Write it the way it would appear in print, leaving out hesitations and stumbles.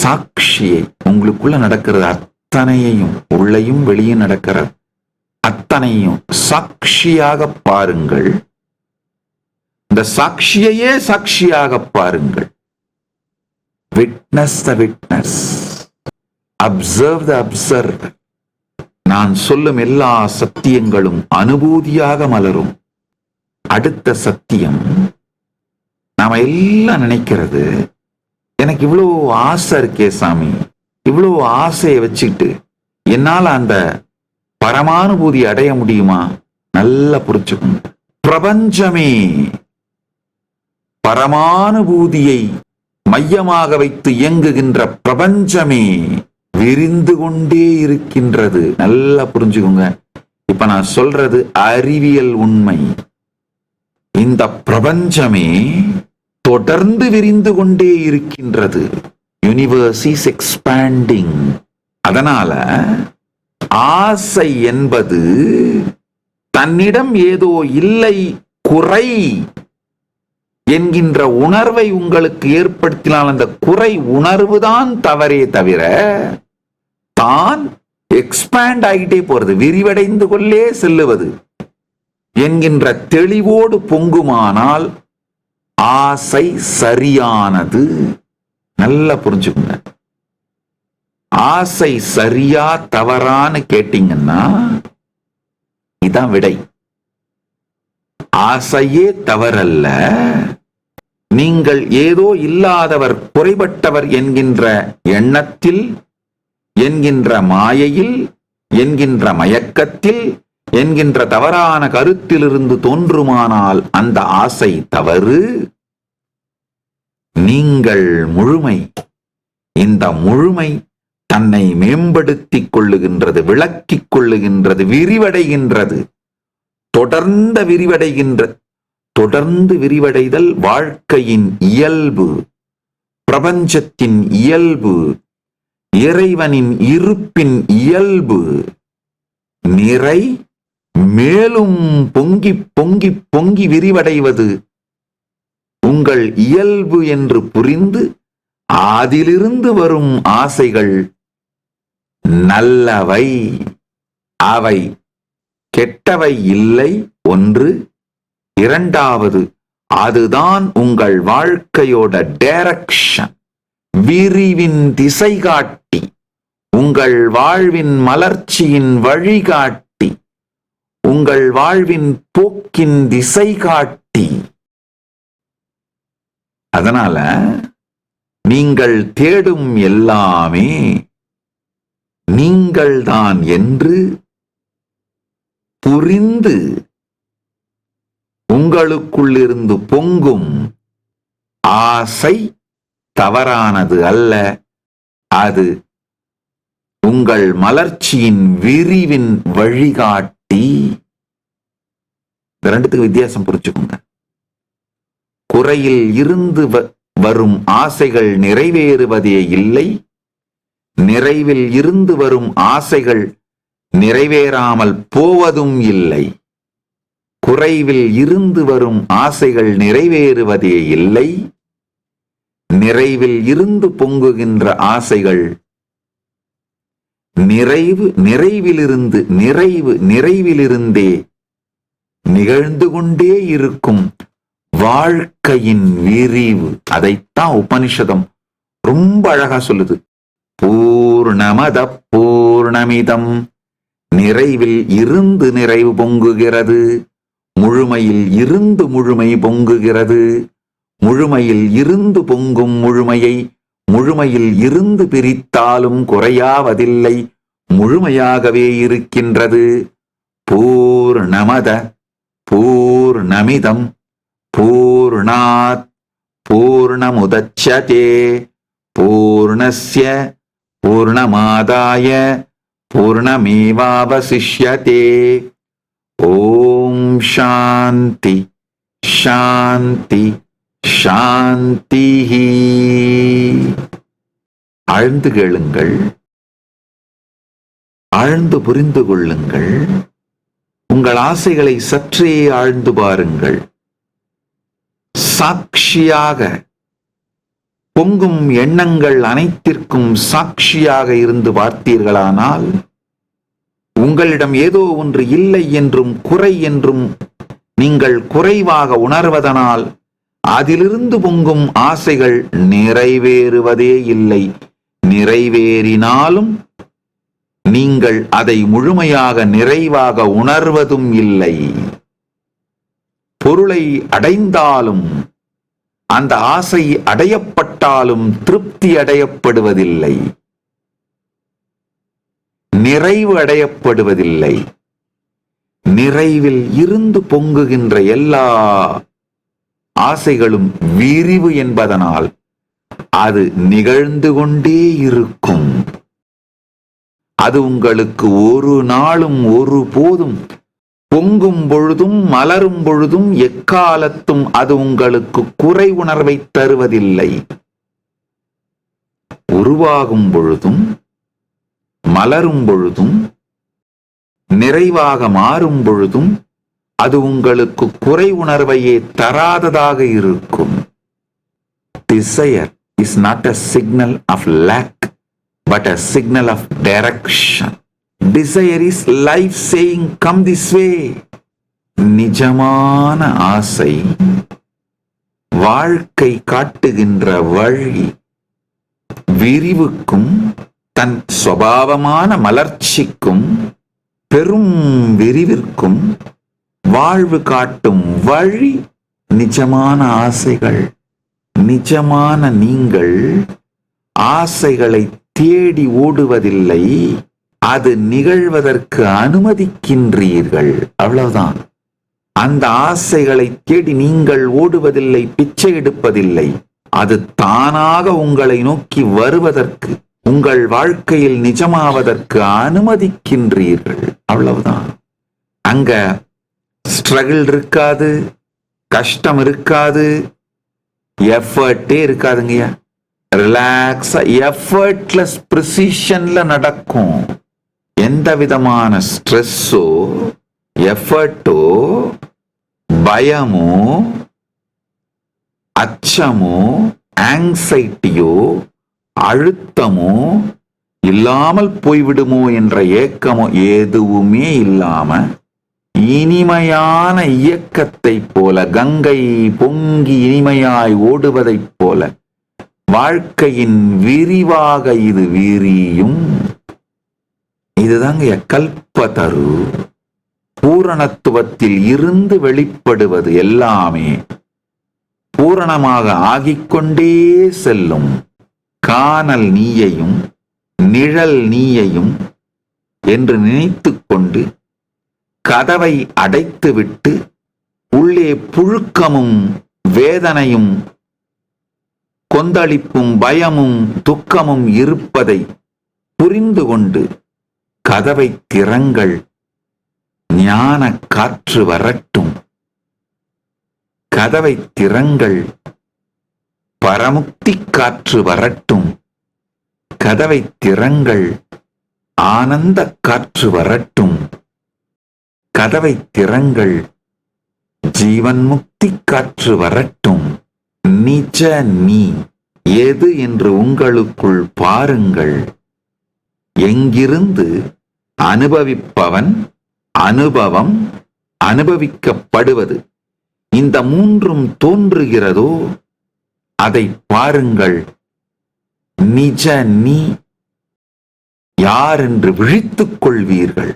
சாட்சியை, உங்களுக்குள்ள நடக்கிறது அத்தனையையும், உள்ளேயும் வெளியும் நடக்கிற அத்தனையும் சாட்சியாக பாருங்கள். இந்த சாட்சியையே சாட்சியாக பாருங்கள். Witness the witness, observe the observer. நான் சொல்லும் எல்லா சத்தியங்களும் அனுபூதியாக மலரும். அடுத்த சத்தியம், நாம எல்லாம் நினைக்கிறது, எனக்கு இவ்வளோ ஆசை இருக்கே சாமி, இவ்வளோ ஆசையை வச்சுக்கிட்டு என்னால அந்த பரமானுபூதி அடைய முடியுமா? நல்லா புரிச்சுக்கோங்க. பிரபஞ்சமே பரமானுபூதியை மையமாக வைத்து இயங்குகின்ற பிரபஞ்சமே விரிந்து கொண்டே இருக்கின்றது. நல்லா புரிஞ்சுக்கோங்க. இப்ப நான் சொல்றது அறிவியல் உண்மை. இந்த பிரபஞ்சமே தொடர்ந்து விரிந்து கொண்டே இருக்கின்றது. Universe is expanding. அதனால ஆசை என்பது தன்னிடம் ஏதோ இல்லை, குறை என்கின்ற உணர்வை உங்களுக்கு ஏற்படுத்தினால் அந்த குறை உணர்வுதான் தவறே தவிர தான் எக்ஸ்பேண்ட் ஆகிட்டே போறது, விரிவடைந்து கொள்ளே செல்லுவது என்கின்ற தெளிவோடு பொங்குமானால் ஆசை சரியானது. நல்லா புரிஞ்சுக்குங்க. ஆசை சரியா தவறான்னு கேட்டீங்கன்னா இதான் விடை. ஆசையே தவறல்ல. நீங்கள் ஏதோ இல்லாதவர், குறைபட்டவர் என்கின்ற எண்ணத்தில், என்கின்ற மாயையில், என்கின்ற மயக்கத்தில், என்கின்ற தவறான கருத்திலிருந்து தோன்றுமானால் அந்த ஆசை தவறு. நீங்கள் முழுமை. இந்த முழுமை தன்னை மேம்படுத்திக் கொள்ளுகின்றது, விளக்கிக் கொள்ளுகின்றது, விரிவடைகின்றது, தொடர்ந்து விரிவடைதல் வாழ்க்கையின் இயல்பு, பிரபஞ்சத்தின் இயல்பு, இறைவனின் இருப்பின் இயல்பு. நிறை மேலும் பொங்கி பொங்கி பொங்கி விரிவடைவது உங்கள் இயல்பு என்று புரிந்து அதிலிருந்து வரும் ஆசைகள் நல்லவை, அவை கெட்டவை இல்லை. ஒன்று. இரண்டாவது, அதுதான் உங்கள் வாழ்க்கையோட டைரக்ஷன், விரிவின் திசை காட்டி, உங்கள் வாழ்வின் மலர்ச்சியின் வழிகாட்டி, உங்கள் வாழ்வின் போக்கின் திசை காட்டி. அதனால நீங்கள் தேடும் எல்லாமே நீங்கள்தான் என்று புரிந்து உங்களுக்குள்ளிருந்து பொங்கும் ஆசை தவறானது அல்ல. அது உங்கள் மலர்ச்சியின் விரிவின் வழிகாட்டி. இந்த ரெண்டுத்துக்கு வித்தியாசம் புரிச்சுக்கோங்க. குறையில் இருந்து வரும் ஆசைகள் நிறைவேறுவதே இல்லை. நிறைவில் இருந்து வரும் ஆசைகள் நிறைவேறாமல் போவதும் இல்லை. குறைவில் இருந்து வரும் ஆசைகள் நிறைவேறுவதே இல்லை. நிறைவில் இருந்து பொங்குகின்ற ஆசைகள் நிறைவிலிருந்தே நிகழ்ந்து கொண்டே இருக்கும் வாழ்க்கையின் விரிவு. அதைத்தான் உபனிஷதம் ரொம்ப அழகா சொல்லுது. பூர்ணமத பூர்ணமிதம். நிறைவில் இருந்து நிறைவு பொங்குகிறது, முழுமையில் இருந்து முழுமை பொங்குகிறது. முழுமையில் இருந்து பொங்கும் முழுமையை முழுமையில் இருந்து பிரித்தாலும் குறையாவதில்லை, முழுமையாகவே இருக்கின்றது. பூர்ணமத பூர்ணமிதம் பூர்ணாத் பூர்ணமுதச்யதே பூர்ணஸ்ய பூர்ணமாதாய பூர்ணமேவாவசிஷ்யதே. ஓம் சாந்தி சாந்தி சாந்தி. ஆழ்ந்து கேளுங்கள், ஆழ்ந்து புரிந்து கொள்ளுங்கள். உங்கள் ஆசைகளை சற்றே ஆழ்ந்து பாருங்கள். சாட்சியாக பொங்கும் எண்ணங்கள் அனைத்திற்கும் சாட்சியாக இருந்து பார்த்தீர்களானால், உங்களிடம் ஏதோ ஒன்று இல்லை என்றும் குறை என்றும் நீங்கள் குறைவாக உணர்வதனால் அதிலிருந்து பொங்கும் ஆசைகள் நிறைவேறுவதே இல்லை. நிறைவேறினாலும் நீங்கள் அதை முழுமையாக நிறைவாக உணர்வதும் இல்லை. பொருளை அடைந்தாலும் அந்த ஆசை அடையப்பட்டாலும் திருப்தி அடையப்படுவதில்லை, நிறைவு அடையப்படுவதில்லை. நிறைவில் இருந்து பொங்குகின்ற எல்லா ஆசைகளும் விரிவு என்பதனால் அது நிகழ்ந்து கொண்டே இருக்கும். அது உங்களுக்கு ஒரு நாளும் ஒருபோதும் பொங்கும் பொழுதும் மலரும் பொழுதும் எக்காலத்தும் அது உங்களுக்கு குறை உணர்வை தருவதில்லை. உருவாகும் பொழுதும் மலரும் பொழுதும் நிறைவாக மாறும் பொழுதும் அது உங்களுக்கு குறை உணர்வையே தராததாக இருக்கும். Desire is not a signal of lack, but a signal of direction. Desire is life saying, come this way. நிஜமான ஆசை வாழ்க்கை காட்டுகின்ற வழி. விரிவுக்கும் தன் சுபாவமான மலர்ச்சிக்கும் பெரும் விரிவிற்கும் வாழ்வு காட்டும் வழி நிஜமான ஆசைகள். நிஜமான நீங்கள் ஆசைகளை தேடி ஓடுவதில்லை, அது நிகழ்வதற்கு அனுமதிக்கின்றீர்கள். அவ்வளவுதான். அந்த ஆசைகளை தேடி நீங்கள் ஓடுவதில்லை, பிச்சை எடுப்பதில்லை. அது தானாக உங்களை நோக்கி வருவதற்கு, உங்கள் வாழ்க்கையில் நிஜமாவதற்கு அனுமதிக்கின்றீர்கள். அவ்வளவுதான். அங்க ஸ்ட்ரகிள் இருக்காது, கஷ்டம் இருக்காது, எஃபர்ட்டே இருக்காதுங்கய்யா. ரிலாக்ஸா எஃபர்ட்லெஸ் ப்ரிசிஷன்ல நடக்கும். எந்த விதமான ஸ்ட்ரெஸ்ஸோ எஃபர்ட்டோ பயமோ அச்சமோ ஆங்ஸைட்டியோ அழுத்தமோ இல்லாமல் போய்விடுமோ என்ற ஏக்கமோ எதுவுமே இல்லாம இனிமையான இயக்கத்தை போல, கங்கை பொங்கி இனிமையாய் ஓடுவதைப் போல வாழ்க்கையின் விரிவாக இது விரியும். இதுதாங்க கல்பதரு. பூரணத்துவத்தில் இருந்து வெளிப்படுவது எல்லாமே பூரணமாக ஆகிக்கொண்டே செல்லும். காணல் நீயையும் நிழல் நீயையும் என்று நினைத்துக் கொண்டு கதவை அடைத்துவிட்டு உள்ளே புழுக்கமும் வேதனையும் கொந்தளிப்பும் பயமும் துக்கமும் இருப்பதை புரிந்து கொண்டு கதவை திறங்கள். ஞான காற்று வரட்டும். கதவை திறங்கள். பரமுக்தி காற்று வரட்டும். கதவை திறங்கள். ஆனந்த காற்று வரட்டும். கதவை திறங்கள். ஜீவன் முக்தி காற்று வரட்டும். நிஜ நீ எது என்று உங்களுக்குள் பாருங்கள். எங்கிருந்து அனுபவிப்பவன், அனுபவம், அனுபவிக்கப்படுவது இந்த மூன்றும் தோன்றுகிறதோ அதை பாருங்கள். நிஜ நீ யார் என்று விழித்துக் கொள்வீர்கள்.